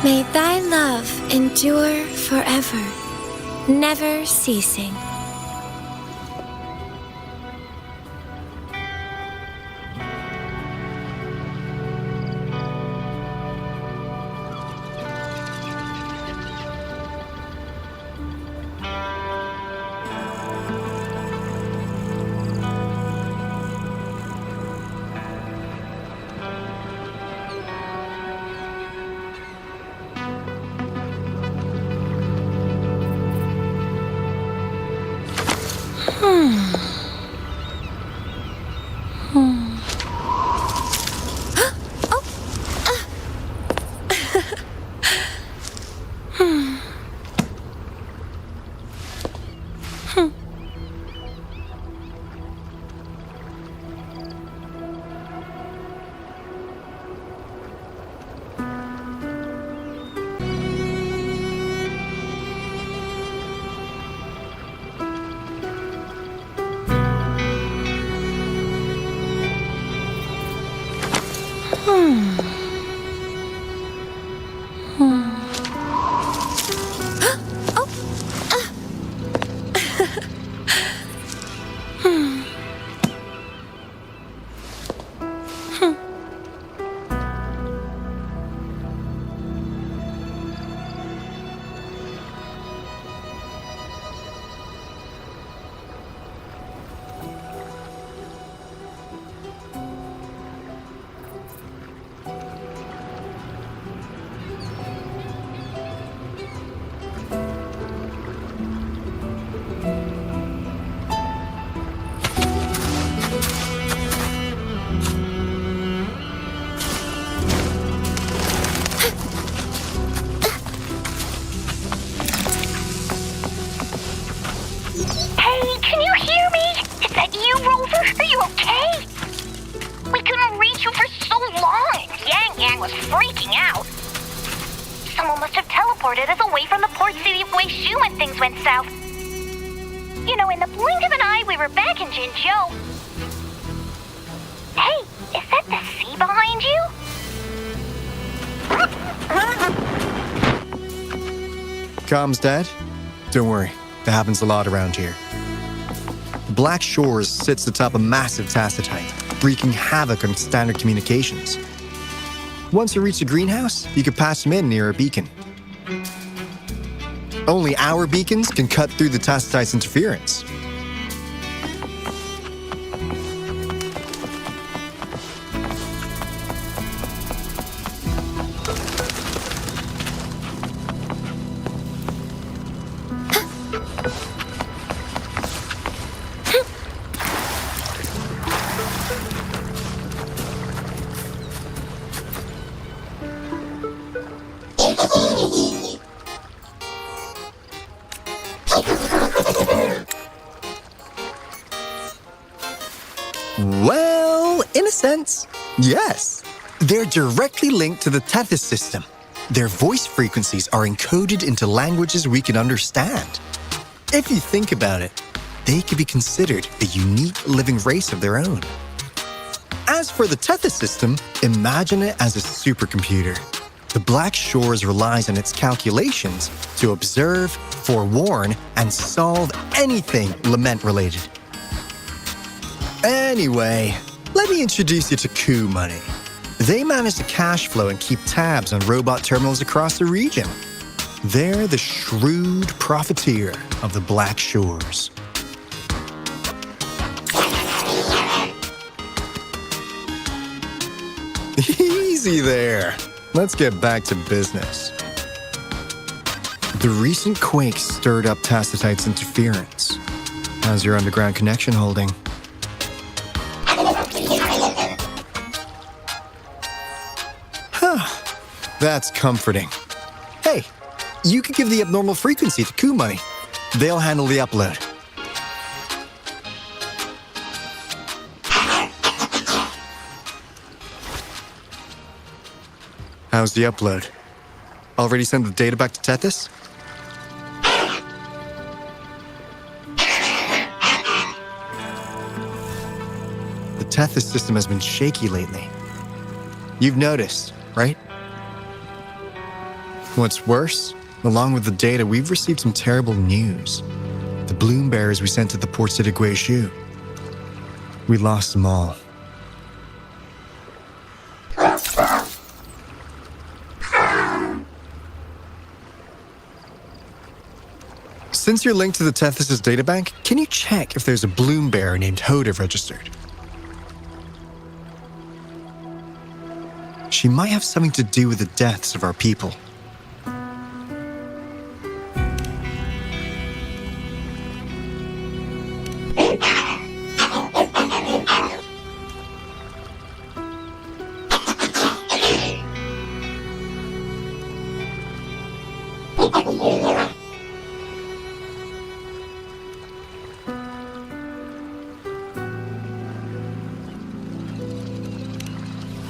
May thy love endure forever, never ceasing. freaking out. Someone must have teleported us away from the port city of Guizhou when things went south. You know, in the blink of an eye, we were back in Jinzhou. Hey, is that the sea behind you? Comms dead? Don't worry, that happens a lot around here. The Black Shores sits atop a massive tacitite, wreaking havoc on standard communications. Once you reach the greenhouse, you can patch them in near a beacon. Only our beacons can cut through the tacitite's interference. Well, in a sense, yes. They're directly linked to the Tethys system. Their voice frequencies are encoded into languages we can understand. If you think about it, they could be considered a unique living race of their own. As for the Tethys system, imagine it as a supercomputer. The Black Shores relies on its calculations to observe, forewarn, and solve anything lament-related. Anyway, let me introduce you to Coup Money. They manage the cash flow and keep tabs on robot terminals across the region. They're the shrewd profiteer of the Black Shores. Easy there. Let's get back to business. The recent quake stirred up Tacitite's interference. How's your underground connection holding? That's comforting. Hey, you could give the abnormal frequency to Coup Money. They'll handle the upload. How's the upload? Already sent the data back to Tethys? The Tethys system has been shaky lately. You've noticed, right? What's worse, along with the data, we've received some terrible news. The bloom bearers we sent to the port city Guizhou. We lost them all. Since you're linked to the Tethys' databank, can you check if there's a bloom bearer named Hoda registered? She might have something to do with the deaths of our people.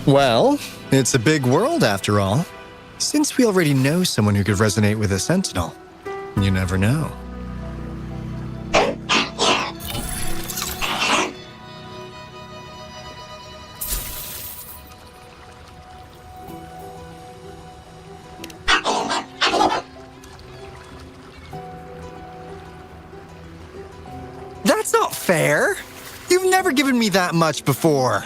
Well, it's a big world after all. Since we already know someone who could resonate with a sentinel, you never know. That's not fair. You've never given me that much before.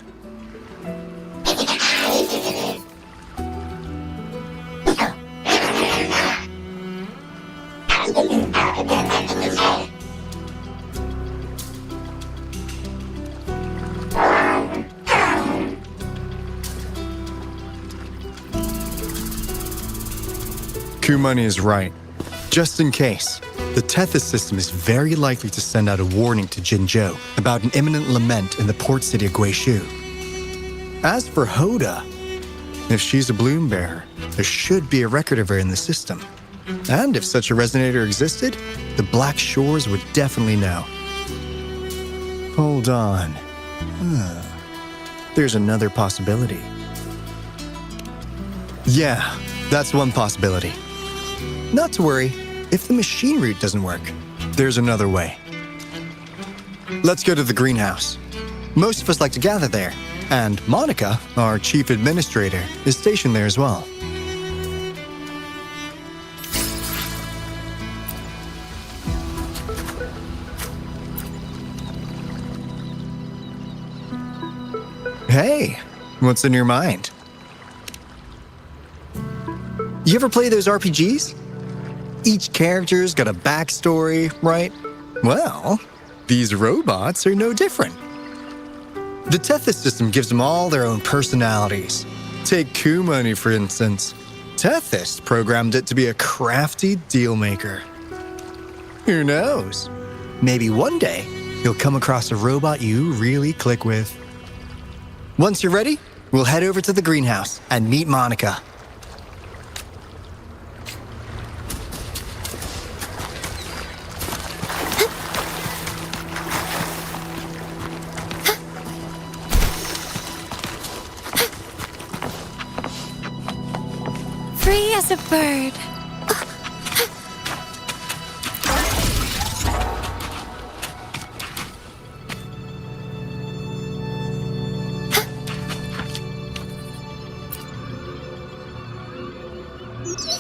Coup Money is right. Just in case, the Tethys system is very likely to send out a warning to Jinzhou about an imminent lament in the port city of Guizhou. As for Hoda, if she's a bloom bearer, there should be a record of her in the system. And if such a resonator existed, the Black Shores would definitely know. Hold on. There's another possibility. Yeah, that's one possibility. Not to worry, if the machine route doesn't work, there's another way. Let's go to the greenhouse. Most of us like to gather there, and Monica, our chief administrator, is stationed there as well. Hey, what's in your mind? You ever play those RPGs? Each character's got a backstory, right? Well, these robots are no different. The Tethys system gives them all their own personalities. Take Coup Money, for instance. Tethys programmed it to be a crafty dealmaker. Who knows? Maybe one day you'll come across a robot you really click with. Once you're ready, we'll head over to the greenhouse and meet Monica. Free as a bird.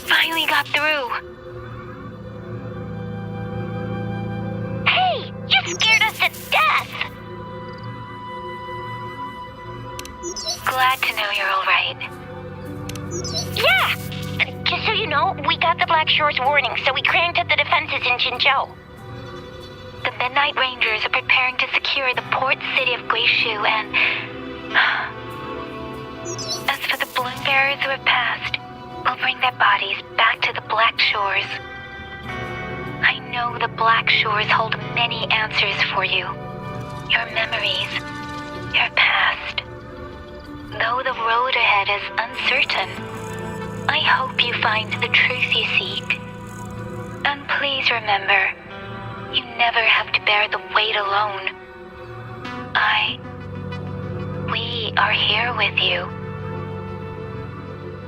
Finally got through. Hey, you scared us to death! Glad to know you're all right. Yeah! Just so you know, we got the Black Shores warning, so we cranked up the defenses in Jinzhou. The Midnight Rangers are preparing to secure the port city of Guizhou and... As for the balloon bearers who have passed, we'll bring their bodies back to the Black Shores. I know the Black Shores hold many answers for you. Your memories, your past. Though the road ahead is uncertain, I hope you find the truth you seek. And please remember, you never have to bear the weight alone. We are here with you.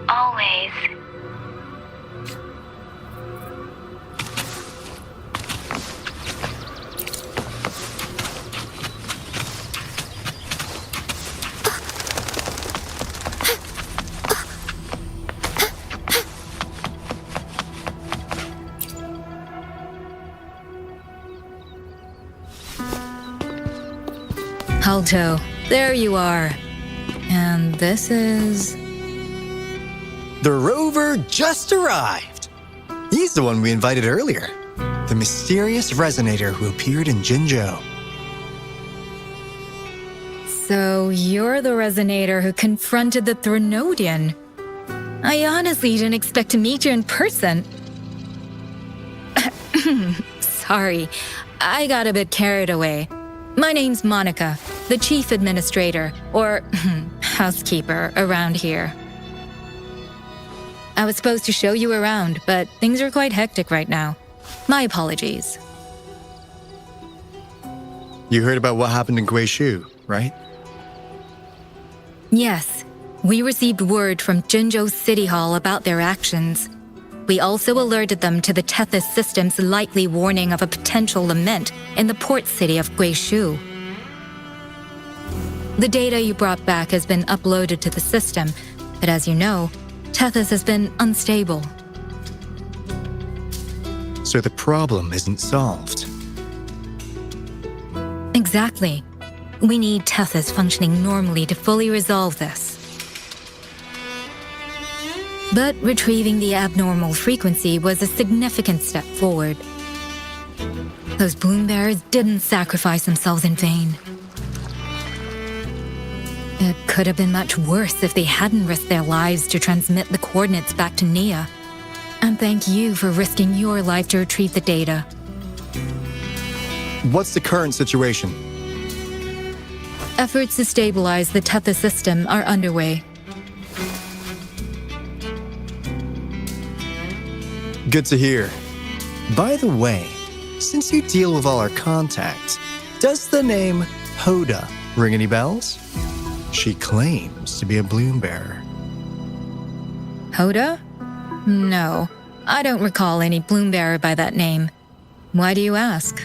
Always. Alto, there you are. And this is... The rover just arrived. He's the one we invited earlier. The mysterious resonator who appeared in Jinzhou. So you're the resonator who confronted the Threnodian. I honestly didn't expect to meet you in person. Sorry, I got a bit carried away. My name's Monica, the chief administrator, or housekeeper, around here. I was supposed to show you around, but things are quite hectic right now. My apologies. You heard about what happened in Guishu, right? Yes, we received word from Jinzhou City Hall about their actions. We also alerted them to the Tethys system's likely warning of a potential lament in the port city of Guishu. The data you brought back has been uploaded to the system, but as you know, Tethys has been unstable. So the problem isn't solved. Exactly. We need Tethys functioning normally to fully resolve this. But retrieving the abnormal frequency was a significant step forward. Those balloon bearers didn't sacrifice themselves in vain. It could have been much worse if they hadn't risked their lives to transmit the coordinates back to Nia. And thank you for risking your life to retrieve the data. What's the current situation? Efforts to stabilize the Tethys system are underway. Good to hear. By the way, since you deal with all our contacts, does the name Hoda ring any bells? She claims to be a balloon bearer. Hoda? No, I don't recall any balloon bearer by that name. Why do you ask?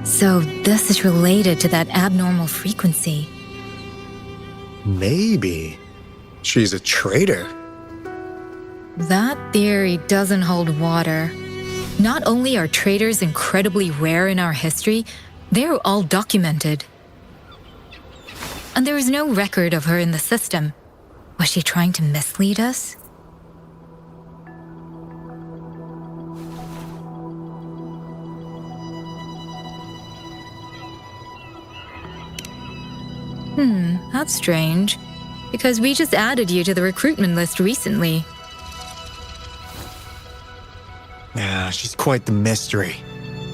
So this is related to that abnormal frequency. Maybe. She's a traitor. That theory doesn't hold water. Not only are traitors incredibly rare in our history, they're all documented. And there is no record of her in the system. Was she trying to mislead us? That's strange. Because we just added you to the recruitment list recently. Yeah, she's quite the mystery.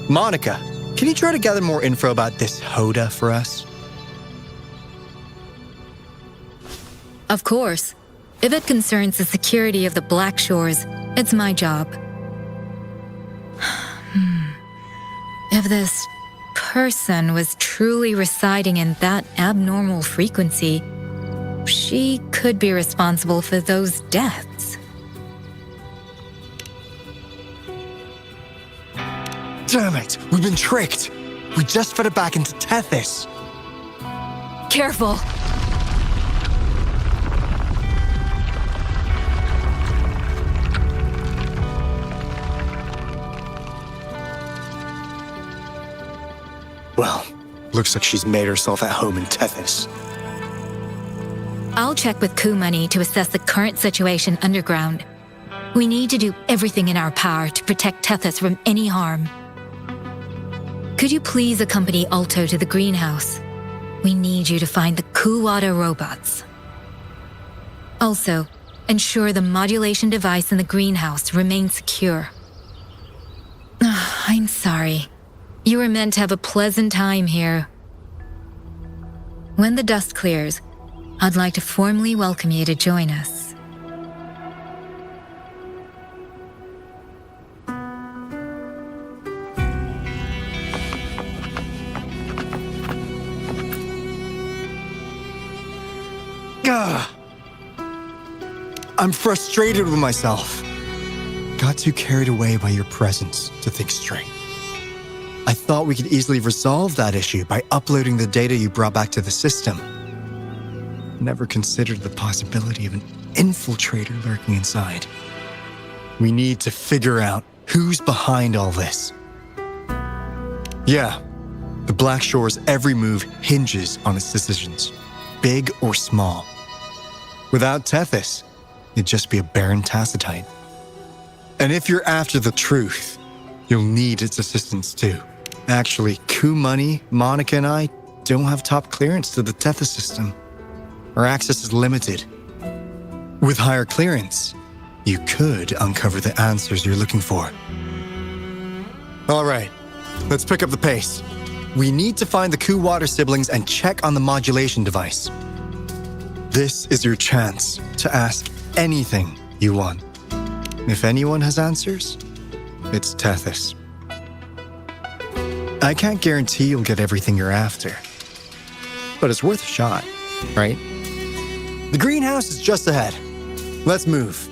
Monica, can you try to gather more info about this Hoda for us? Of course. If it concerns the security of the Black Shores, it's my job. If this person was truly residing in that abnormal frequency, she could be responsible for those deaths. Damn it, we've been tricked. We just fed it back into Tethys. Careful! Well, looks like she's made herself at home in Tethys. I'll check with Kumani to assess the current situation underground. We need to do everything in our power to protect Tethys from any harm. Could you please accompany Alto to the greenhouse? We need you to find the Kuwata robots. Also, ensure the modulation device in the greenhouse remains secure. I'm sorry. You were meant to have a pleasant time here. When the dust clears, I'd like to formally welcome you to join us. Gah! I'm frustrated with myself. Got too carried away by your presence to think straight. I thought we could easily resolve that issue by uploading the data you brought back to the system. Never considered the possibility of an infiltrator lurking inside. We need to figure out who's behind all this. Yeah, the Black Shore's every move hinges on its decisions, big or small. Without Tethys, it'd just be a barren tacitite. And if you're after the truth, you'll need its assistance too. Actually, Ku Money, Monica, and I don't have top clearance to the Tethys system. Our access is limited. With higher clearance, you could uncover the answers you're looking for. All right, let's pick up the pace. We need to find the Kuwata siblings and check on the modulation device. This is your chance to ask anything you want. If anyone has answers, it's Tethys. I can't guarantee you'll get everything you're after, but it's worth a shot, right? The greenhouse is just ahead. Let's move.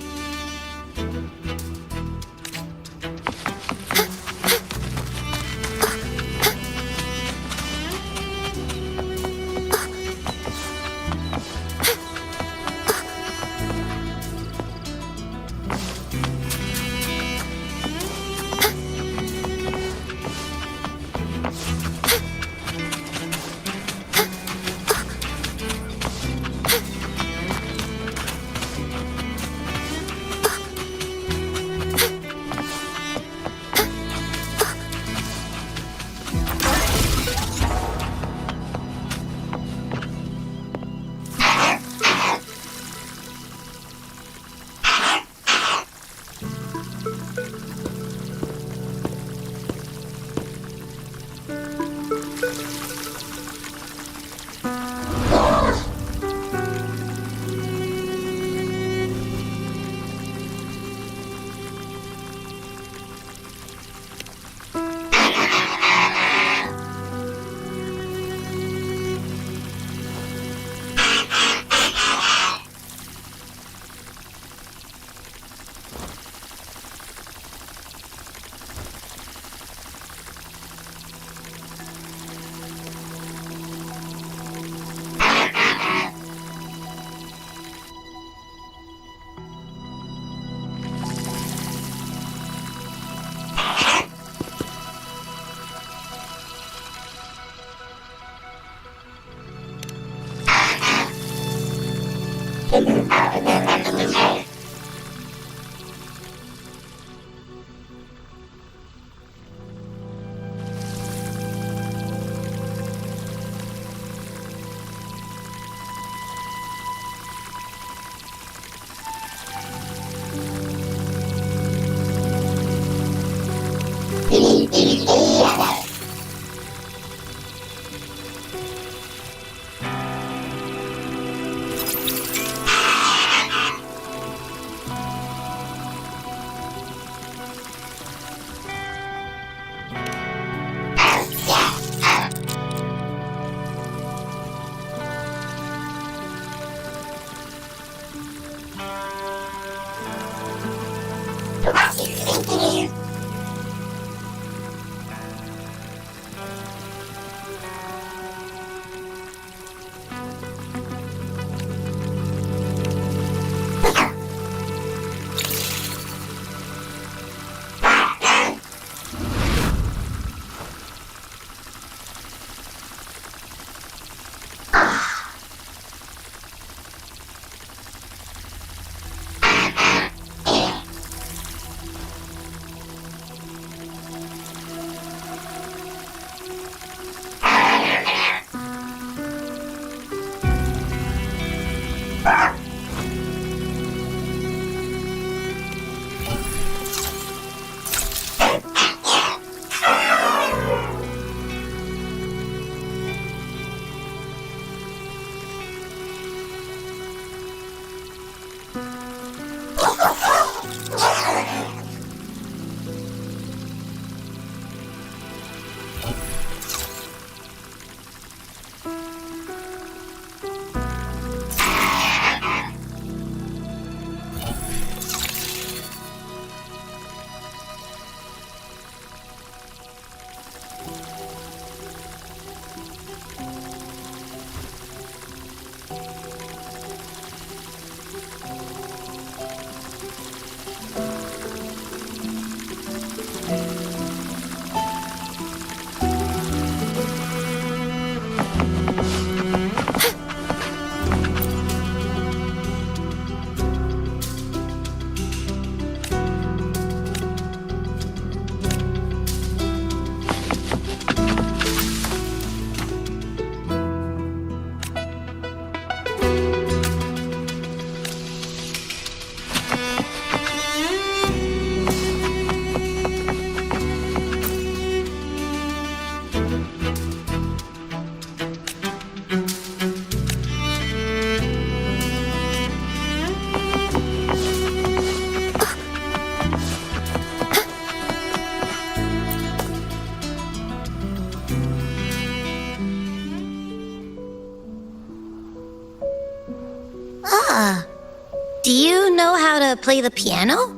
Do you know how to play the piano?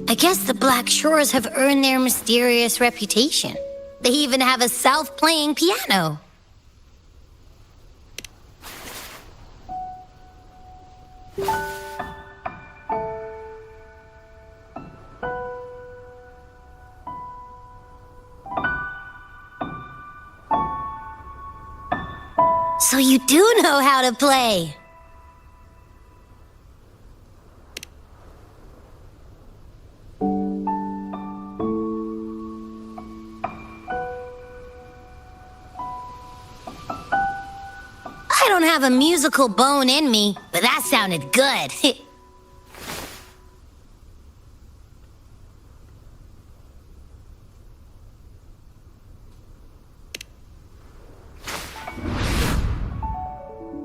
I guess the Black Shores have earned their mysterious reputation. They even have a self-playing piano. So you do know how to play. I don't have a musical bone in me, but that sounded good.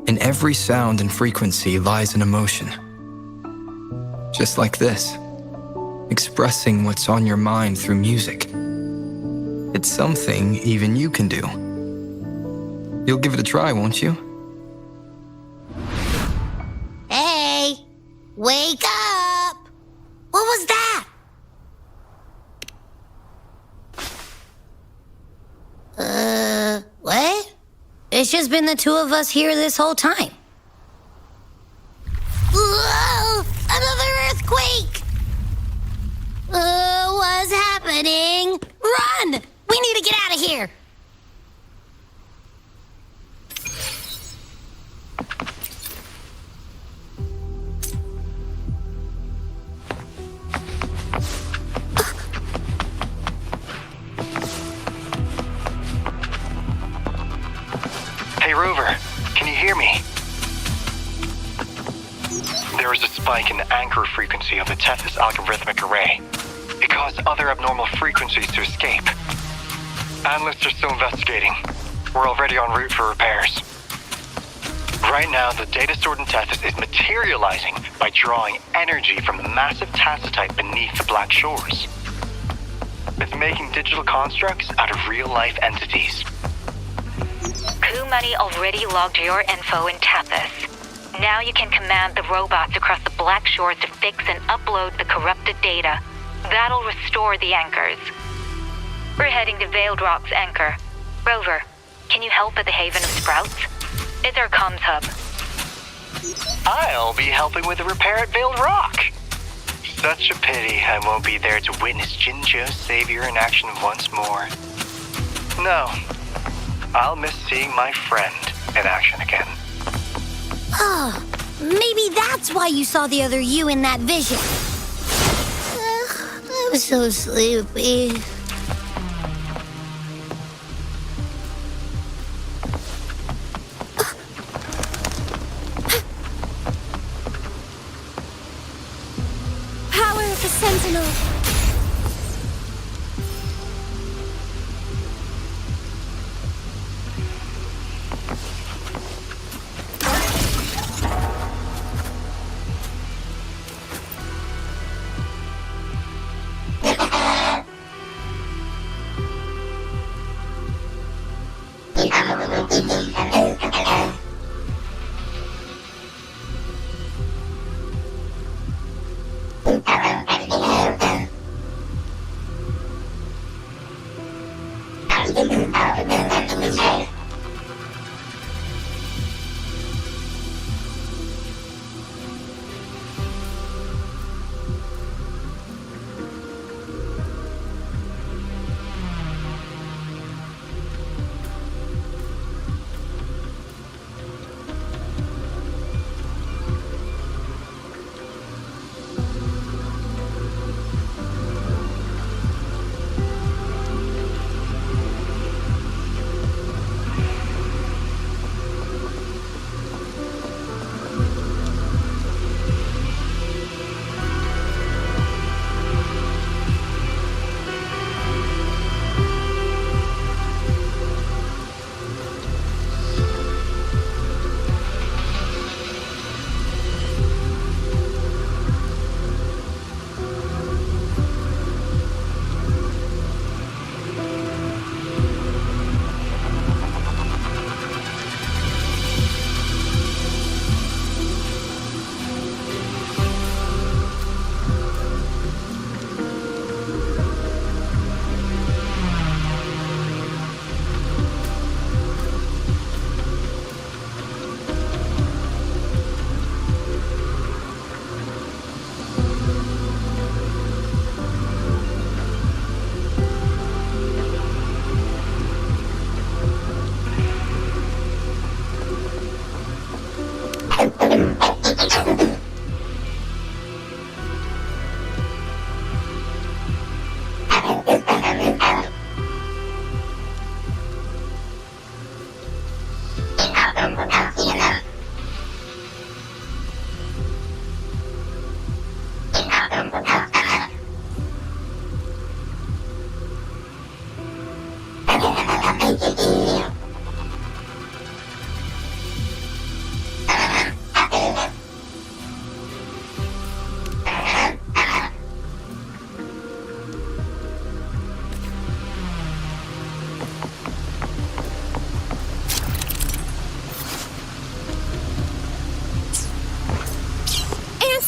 In every sound and frequency lies an emotion. Just like this, expressing what's on your mind through music. It's something even you can do. You'll give it a try, won't you? Hey, wake up! What was that? What? It's just been the two of us here this whole time. Whoa! Another earthquake! What's happening? Run! We need to get out of here! Hey, Rover, can you hear me? There is a spike in the anchor frequency of the Tethys algorithmic array. It caused other abnormal frequencies to escape. Analysts are still investigating. We're already en route for repairs. Right now, the data stored in Tethys is materializing by drawing energy from the massive tacitite beneath the Black Shores. It's making digital constructs out of real-life entities. Coup Money already logged your info in Tethys. Now you can command the robots across the Black Shores to fix and upload the corrupted data. That'll restore the anchors. We're heading to Veiled Rock's anchor. Rover, can you help at the Haven of Sprouts? It's our comms hub. I'll be helping with the repair at Veiled Rock. Such a pity I won't be there to witness Jinjo's savior in action once more. No, I'll miss seeing my friend in action again. Oh, maybe that's why you saw the other you in that vision. I'm so sleepy. Power of the Sentinel.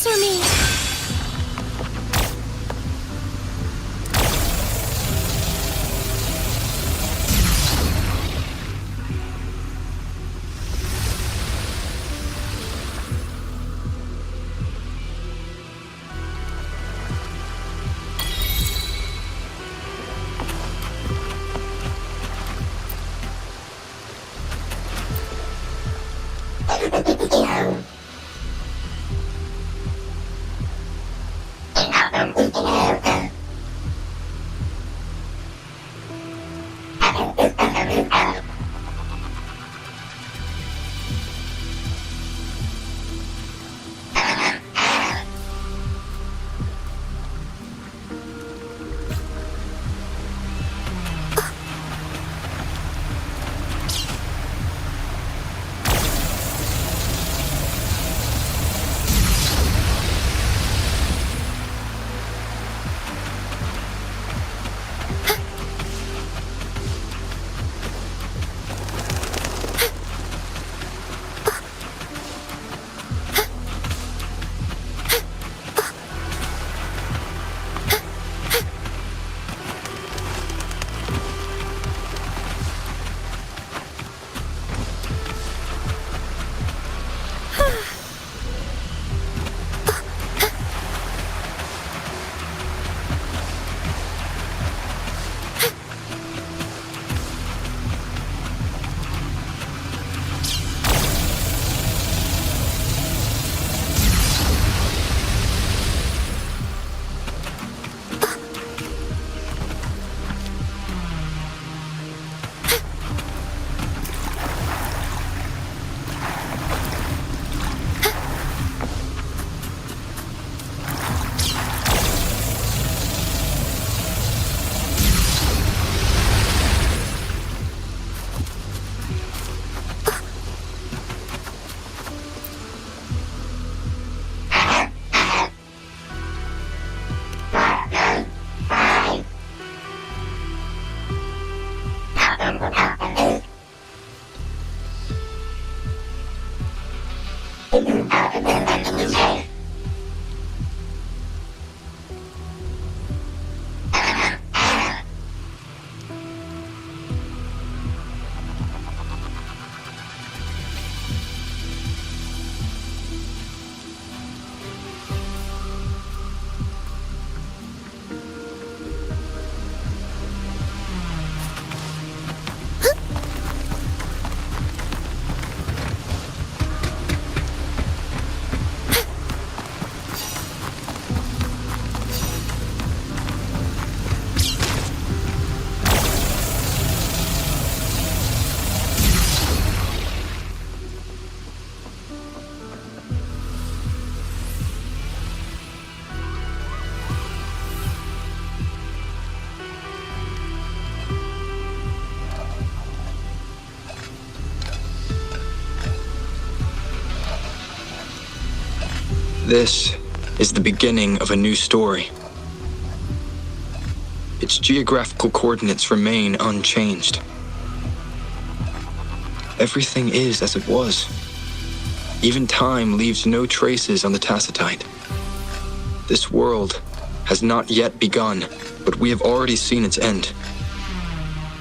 Answer me! This is the beginning of a new story. Its geographical coordinates remain unchanged. Everything is as it was. Even time leaves no traces on the tacitite. This world has not yet begun, but we have already seen its end.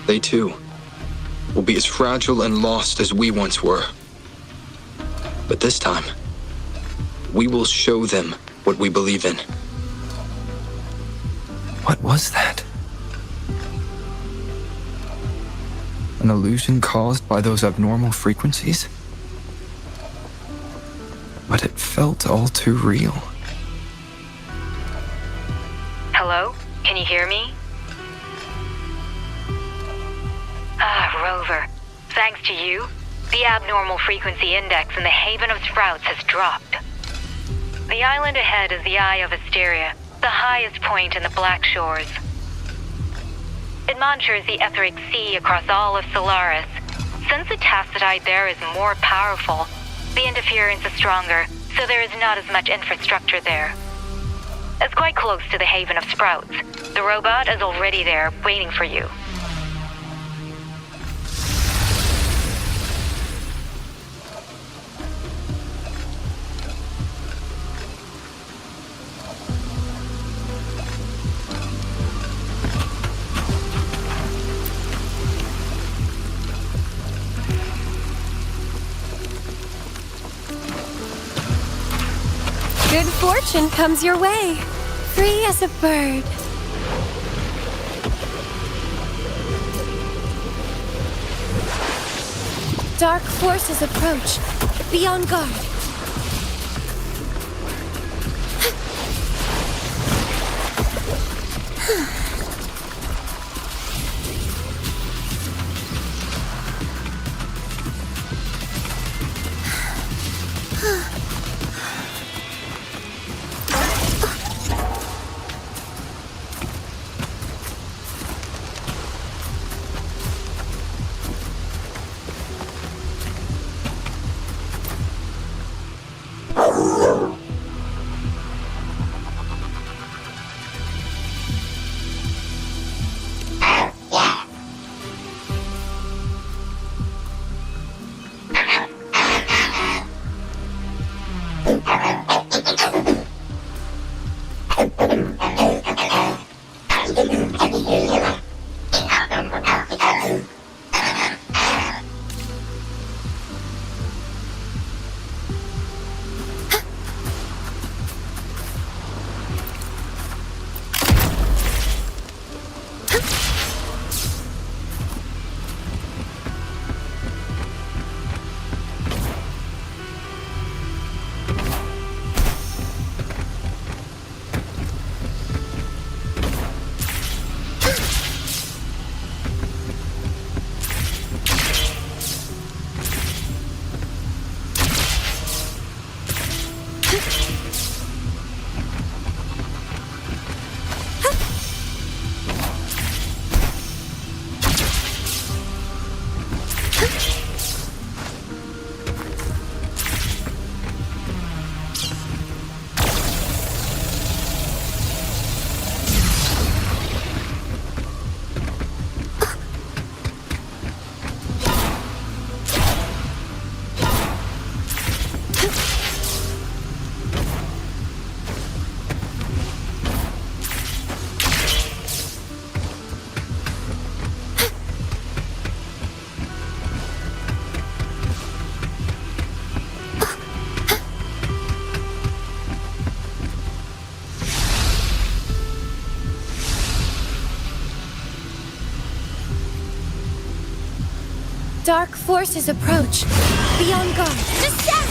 They too will be as fragile and lost as we once were. But this time, we will show them what we believe in. What was that? An illusion caused by those abnormal frequencies? But it felt all too real. Hello? Can you hear me? Rover. Thanks to you, the abnormal frequency index in the Haven of Sprouts has dropped. The island ahead is the Eye of Asteria, the highest point in the Black Shores. It monitors the etheric sea across all of Solaris. Since the tacitite there is more powerful, the interference is stronger, so there is not as much infrastructure there. It's quite close to the Haven of Sprouts. The robot is already there, waiting for you. Good fortune comes your way. Free as a bird. Dark forces approach. Be on guard. Dark forces approach. Be on guard. Descend!